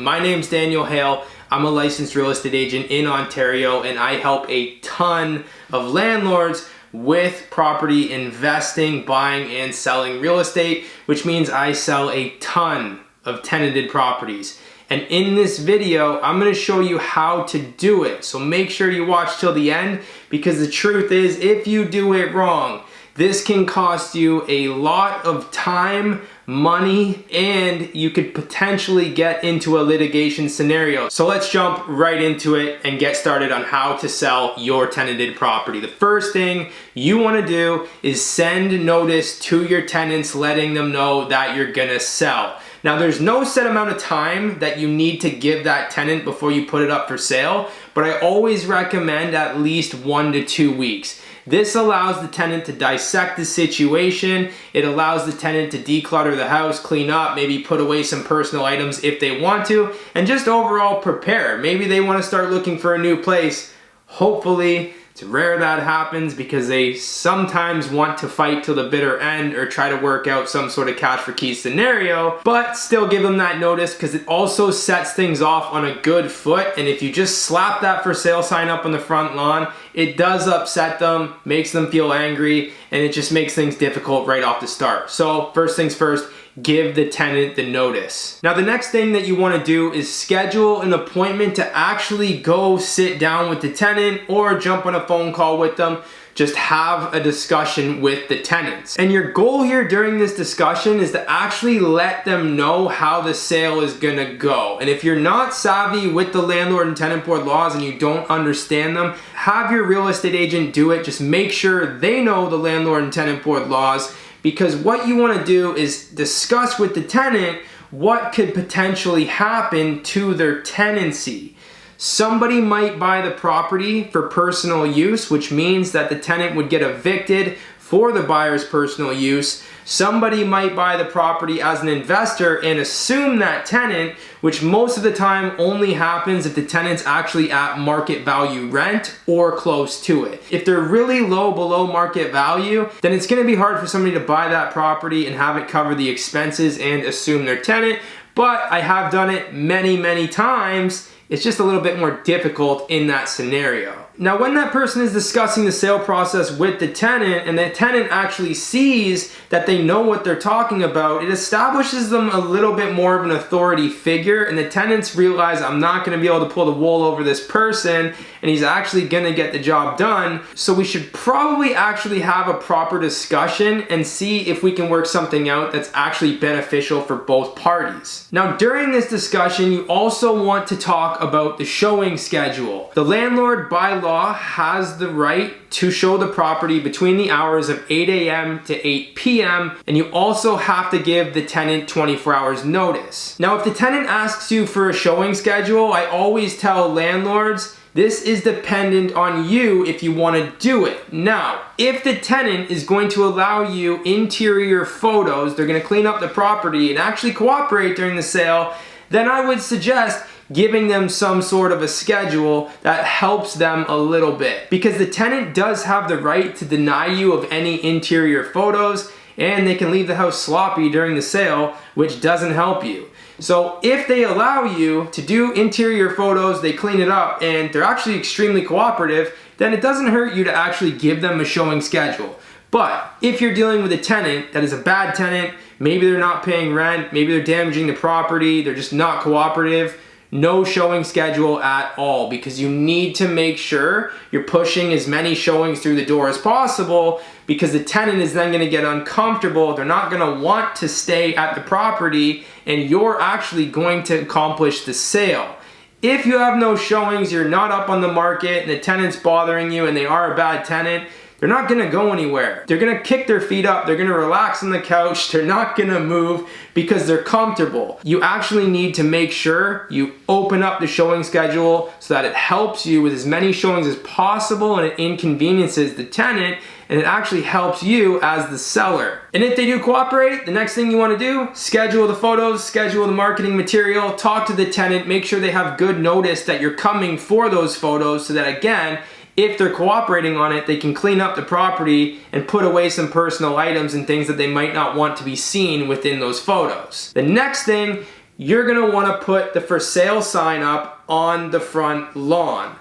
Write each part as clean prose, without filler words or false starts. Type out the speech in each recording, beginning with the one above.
My name's Daniel Hale. I'm a licensed real estate agent in Ontario, and I help a ton of landlords with property investing, buying, and selling real estate, which means I sell a ton of tenanted properties. And in this video, I'm going to show you how to do it. So make sure you watch till the end, because the truth is, if you do it wrong, this can cost you a lot of time, money, and you could potentially get into a litigation scenario. So let's jump right into it and get started on how to sell your tenanted property. The first thing you want to do is send notice to your tenants, letting them know that you're gonna sell. Now, there's no set amount of time that you need to give that tenant before you put it up for sale, but I always recommend at least 1 to 2 weeks. This allows the tenant to dissect the situation. It allows the tenant to declutter the house, clean up, maybe put away some personal items if they want to, and just overall prepare. Maybe they want to start looking for a new place. Hopefully, it's rare that happens because they sometimes want to fight till the bitter end or try to work out some sort of cash for keys scenario, but still give them that notice because it also sets things off on a good foot. And if you just slap that for sale sign up on the front lawn, it does upset them, makes them feel angry, and it just makes things difficult right off the start. So first things first, give the tenant the notice. Now, the next thing that you want to do is schedule an appointment to actually go sit down with the tenant or jump on a phone call with them. Just have a discussion with the tenants. And your goal here during this discussion is to actually let them know how the sale is gonna go. And if you're not savvy with the landlord and tenant board laws and you don't understand them, have your real estate agent do it. Just make sure they know the landlord and tenant board laws, because what you want to do is discuss with the tenant what could potentially happen to their tenancy. Somebody might buy the property for personal use, which means that the tenant would get evicted for the buyer's personal use. Somebody might buy the property as an investor and assume that tenant, which most of the time only happens if the tenant's actually at market value rent or close to it. If they're really low below market value, then it's going to be hard for somebody to buy that property and have it cover the expenses and assume their tenant. But I have done it many times. It's just a little bit more difficult in that scenario. Now, when that person is discussing the sale process with the tenant and the tenant actually sees that they know what they're talking about, it establishes them a little bit more of an authority figure, and the tenants realize, I'm not going to be able to pull the wool over this person and he's actually going to get the job done. So we should probably actually have a proper discussion and see if we can work something out that's actually beneficial for both parties. Now, during this discussion, you also want to talk about the showing schedule. The landlord by law has the right to show the property between the hours of 8 a.m. to 8 p.m. and you also have to give the tenant 24 hours notice. Now, if the tenant asks you for a showing schedule, I always tell landlords, this is dependent on you if you want to do it. Now, if the tenant is going to allow you interior photos, they're going to clean up the property and actually cooperate during the sale, then I would suggest giving them some sort of a schedule that helps them a little bit, because the tenant does have the right to deny you of any interior photos, and they can leave the house sloppy during the sale, which doesn't help you. So if they allow you to do interior photos, they clean it up, and they're actually extremely cooperative, then it doesn't hurt you to actually give them a showing schedule. But if you're dealing with a tenant that is a bad tenant, maybe they're not paying rent, maybe they're damaging the property, they're just not cooperative, no showing schedule at all, because you need to make sure you're pushing as many showings through the door as possible, because the tenant is then going to get uncomfortable. They're not going to want to stay at the property, and you're actually going to accomplish the sale. If you have no showings, you're not up on the market, and the tenant's bothering you and they are a bad tenant, they're not gonna go anywhere. They're gonna kick their feet up, they're gonna relax on the couch, they're not gonna move because they're comfortable. You actually need to make sure you open up the showing schedule so that it helps you with as many showings as possible and it inconveniences the tenant, and it actually helps you as the seller. And if they do cooperate, the next thing you wanna do, schedule the photos, schedule the marketing material, talk to the tenant, make sure they have good notice that you're coming for those photos so that, again, if they're cooperating on it, they can clean up the property and put away some personal items and things that they might not want to be seen within those photos. The next thing you're gonna wanna put the for sale sign up on the front lawn.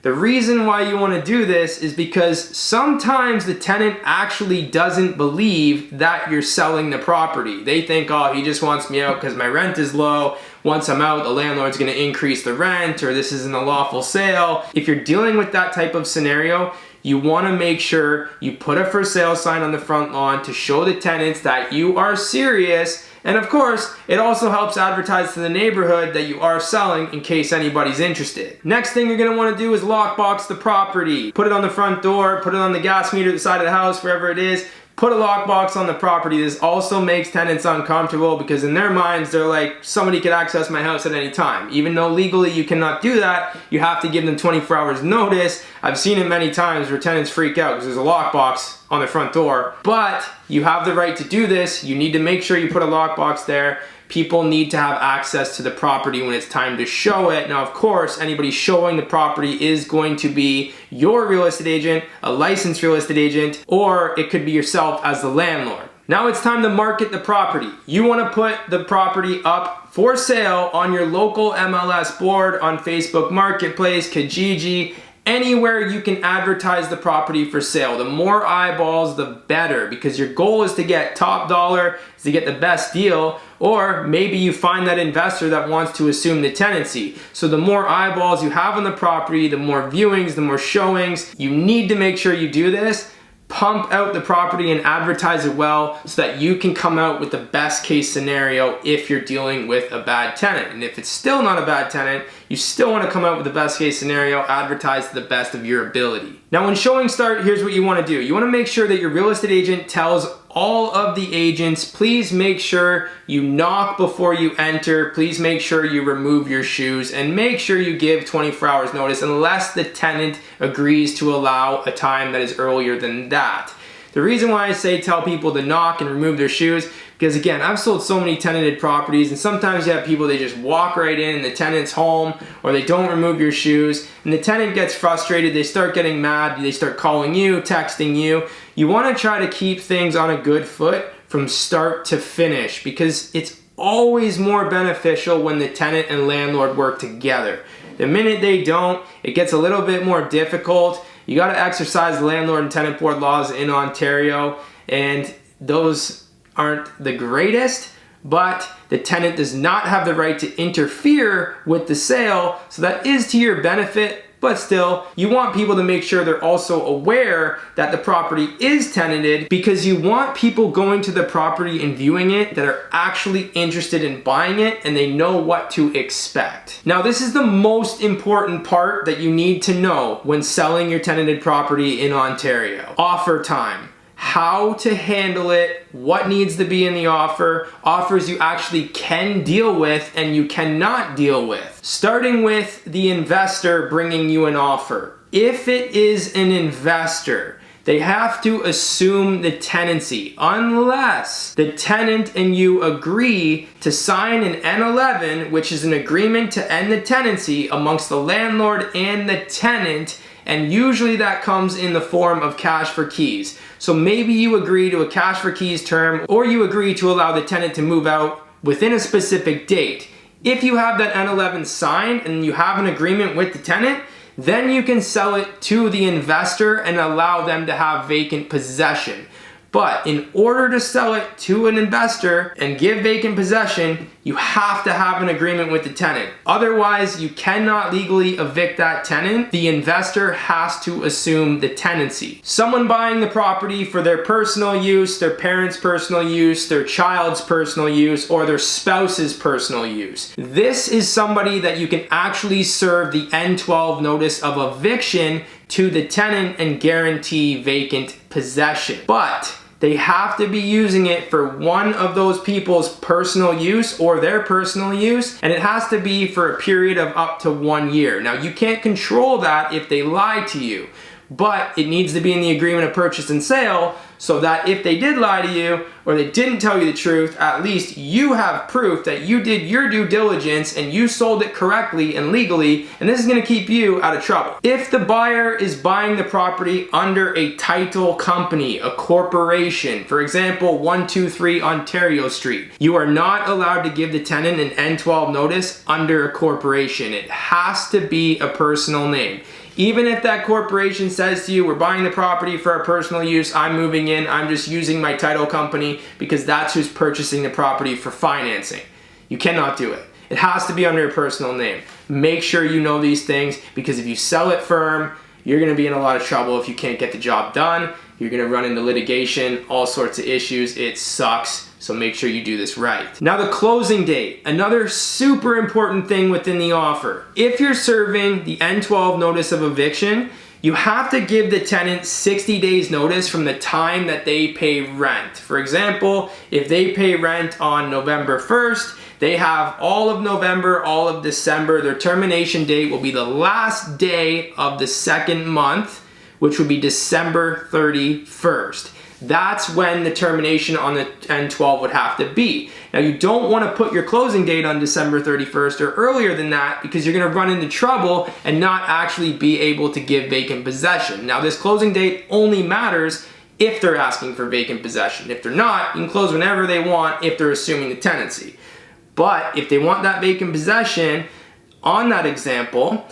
The reason why you want to do this is because sometimes the tenant actually doesn't believe that you're selling the property. They think, oh, he just wants me out because my rent is low. Once I'm out, the landlord's going to increase the rent, or this isn't a lawful sale. If you're dealing with that type of scenario, you want to make sure you put a for sale sign on the front lawn to show the tenants that you are serious. And of course, it also helps advertise to the neighborhood that you are selling in case anybody's interested. Next thing you're gonna wanna do is lockbox the property. Put it on the front door, put it on the gas meter at the side of the house, wherever it is. Put a lockbox on the property. This also makes tenants uncomfortable because in their minds, they're like, somebody could access my house at any time. Even though legally you cannot do that, you have to give them 24 hours notice. I've seen it many times where tenants freak out because there's a lockbox on the front door. But you have the right to do this. You need to make sure you put a lockbox there. People need to have access to the property when it's time to show it. Now, of course, anybody showing the property is going to be your real estate agent, a licensed real estate agent, or it could be yourself as the landlord. Now it's time to market the property. You want to put the property up for sale on your local MLS board, on Facebook Marketplace, Kijiji, anywhere you can advertise the property for sale. The more eyeballs, the better, because your goal is to get top dollar, is to get the best deal, or maybe you find that investor that wants to assume the tenancy. So the more eyeballs you have on the property, the more viewings, the more showings. You need to make sure you do this. Pump out the property and advertise it well so that you can come out with the best case scenario if you're dealing with a bad tenant. And if it's still not a bad tenant, you still want to come out with the best case scenario, advertise to the best of your ability. Now when showings start, here's what you want to do. You want to make sure that your real estate agent tells all of the agents, please make sure you knock before you enter, please make sure you remove your shoes, and make sure you give 24 hours notice unless the tenant agrees to allow a time that is earlier than that. The reason why I say tell people to knock and remove their shoes, because again, I've sold so many tenanted properties, and sometimes you have people, they just walk right in and the tenant's home, or they don't remove your shoes, and the tenant gets frustrated, they start getting mad, they start calling you, texting you. You want to try to keep things on a good foot from start to finish, because it's always more beneficial when the tenant and landlord work together. The minute they don't, it gets a little bit more difficult. You got to exercise the landlord and tenant board laws in Ontario, and those aren't the greatest, but the tenant does not have the right to interfere with the sale, so that is to your benefit. But still, you want people to make sure they're also aware that the property is tenanted, because you want people going to the property and viewing it that are actually interested in buying it and they know what to expect. Now, this is the most important part that you need to know when selling your tenanted property in Ontario. Offer time. How to handle it, what needs to be in the offer, offers you actually can deal with and you cannot deal with. Starting with the investor bringing you an offer. If it is an investor, they have to assume the tenancy unless the tenant and you agree to sign an N11, which is an agreement to end the tenancy amongst the landlord and the tenant. And usually that comes in the form of cash for keys. So maybe you agree to a cash for keys term, or you agree to allow the tenant to move out within a specific date. If you have that N11 signed and you have an agreement with the tenant, then you can sell it to the investor and allow them to have vacant possession. But in order to sell it to an investor and give vacant possession, you have to have an agreement with the tenant. Otherwise, you cannot legally evict that tenant. The investor has to assume the tenancy. Someone buying the property for their personal use, their parents' personal use, their child's personal use, or their spouse's personal use. This is somebody that you can actually serve the N12 notice of eviction to the tenant and guarantee vacant possession. But they have to be using it for one of those people's personal use or their personal use, and it has to be for a period of up to 1 year. Now, you can't control that if they lie to you, but it needs to be in the agreement of purchase and sale so that if they did lie to you or they didn't tell you the truth, at least you have proof that you did your due diligence and you sold it correctly and legally, and this is going to keep you out of trouble. If the buyer is buying the property under a title company, a corporation, for example, 123 Ontario Street, you are not allowed to give the tenant an N12 notice under a corporation. It has to be a personal name. Even if that corporation says to you, we're buying the property for our personal use, I'm moving in, I'm just using my title company because that's who's purchasing the property for financing. You cannot do it. It has to be under a personal name. Make sure you know these things, because if you sell it firm, you're gonna be in a lot of trouble if you can't get the job done. You're gonna run into litigation, all sorts of issues. It sucks. So make sure you do this right. Now the closing date, another super important thing within the offer. If you're serving the N12 notice of eviction, you have to give the tenant 60 days notice from the time that they pay rent. For example, if they pay rent on November 1st, they have all of November, all of December. Their termination date will be the last day of the second month, which would be December 31st. That's when the termination on the N12 would have to be. Now you don't want to put your closing date on December 31st or earlier than that, because you're going to run into trouble and not actually be able to give vacant possession. Now this closing date only matters if they're asking for vacant possession. If they're not, you can close whenever they want if they're assuming the tenancy. But if they want that vacant possession, on that example,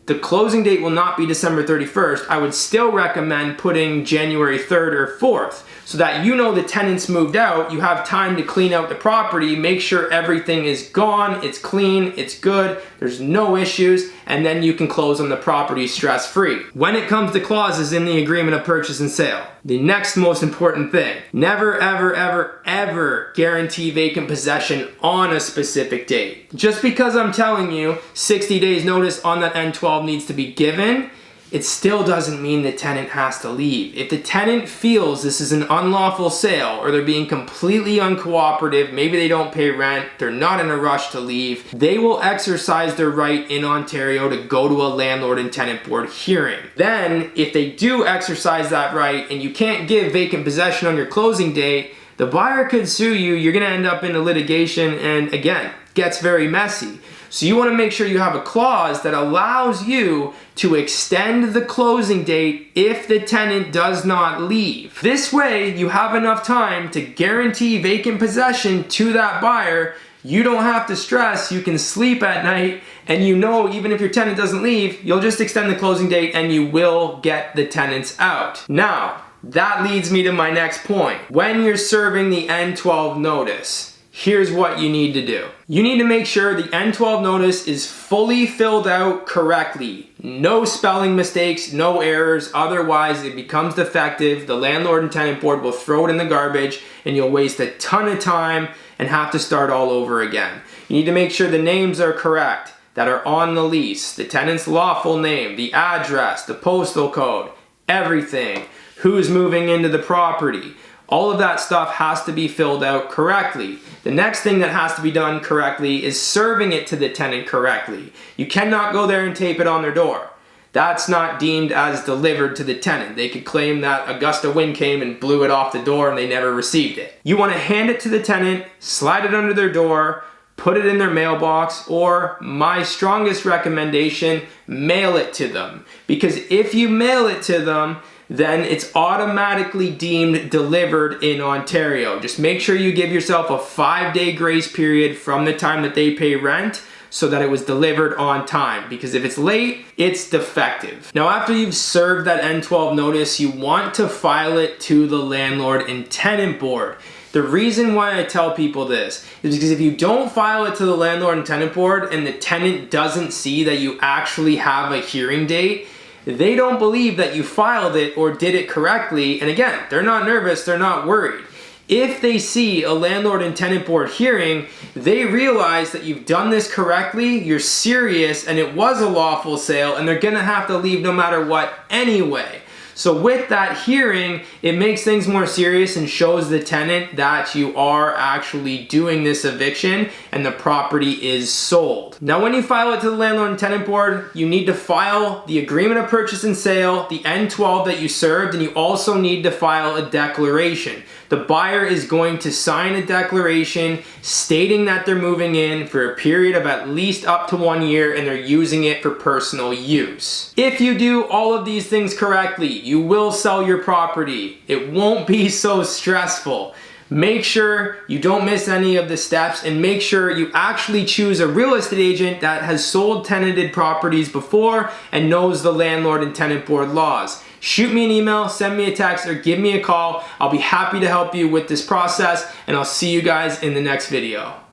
the closing date will not be December 31st. I would still recommend putting January 3rd or 4th, so that you know the tenants moved out, you have time to clean out the property, make sure everything is gone, it's clean, it's good, there's no issues, and then you can close on the property stress-free. When it comes to clauses in the agreement of purchase and sale, the next most important thing, never, ever, ever, ever guarantee vacant possession on a specific date. Just because I'm telling you 60 days notice on that N12 needs to be given, it still doesn't mean the tenant has to leave. If the tenant feels this is an unlawful sale, or they're being completely uncooperative, maybe they don't pay rent, they're not in a rush to leave, they will exercise their right in Ontario to go to a landlord and tenant board hearing. Then, if they do exercise that right and you can't give vacant possession on your closing date, the buyer could sue you, you're gonna end up in a litigation, and again, gets very messy. So you want to make sure you have a clause that allows you to extend the closing date if the tenant does not leave. This way, you have enough time to guarantee vacant possession to that buyer. You don't have to stress, you can sleep at night, and you know even if your tenant doesn't leave, you'll just extend the closing date and you will get the tenants out. Now, that leads me to my next point. When you're serving the N12 notice, here's what you need to do. You need to make sure the N12 notice is fully filled out correctly. No spelling mistakes, no errors, otherwise it becomes defective. The landlord and tenant board will throw it in the garbage and you'll waste a ton of time and have to start all over again. You need to make sure the names are correct that are on the lease, the tenant's lawful name, the address, the postal code, everything, who's moving into the property. All of that stuff has to be filled out correctly. The next thing that has to be done correctly is serving it to the tenant correctly. You cannot go there and tape it on their door. That's not deemed as delivered to the tenant. They could claim that a gust of wind came and blew it off the door and they never received it. You want to hand it to the tenant, slide it under their door, put it in their mailbox, or my strongest recommendation, mail it to them. Because if you mail it to them, then it's automatically deemed delivered in Ontario. Just make sure you give yourself a 5-day grace period from the time that they pay rent so that it was delivered on time. Because if it's late, it's defective. Now, after you've served that N12 notice, you want to file it to the landlord and tenant board. The reason why I tell people this is because if you don't file it to the landlord and tenant board and the tenant doesn't see that you actually have a hearing date, they don't believe that you filed it or did it correctly, and again, they're not nervous, they're not worried. If they see a landlord and tenant board hearing, they realize that you've done this correctly, you're serious, and it was a lawful sale, and they're gonna have to leave no matter what anyway. So with that hearing, it makes things more serious and shows the tenant that you are actually doing this eviction and the property is sold. Now when you file it to the landlord and tenant board, you need to file the agreement of purchase and sale, the N12 that you served, and you also need to file a declaration. the buyer is going to sign a declaration stating that they're moving in for a period of at least up to 1 year and they're using it for personal use. If you do all of these things correctly, you will sell your property. It won't be so stressful. Make sure you don't miss any of the steps, and make sure you actually choose a real estate agent that has sold tenanted properties before and knows the landlord and tenant board laws. Shoot me an email, send me a text, or give me a call. I'll be happy to help you with this process, and I'll see you guys in the next video.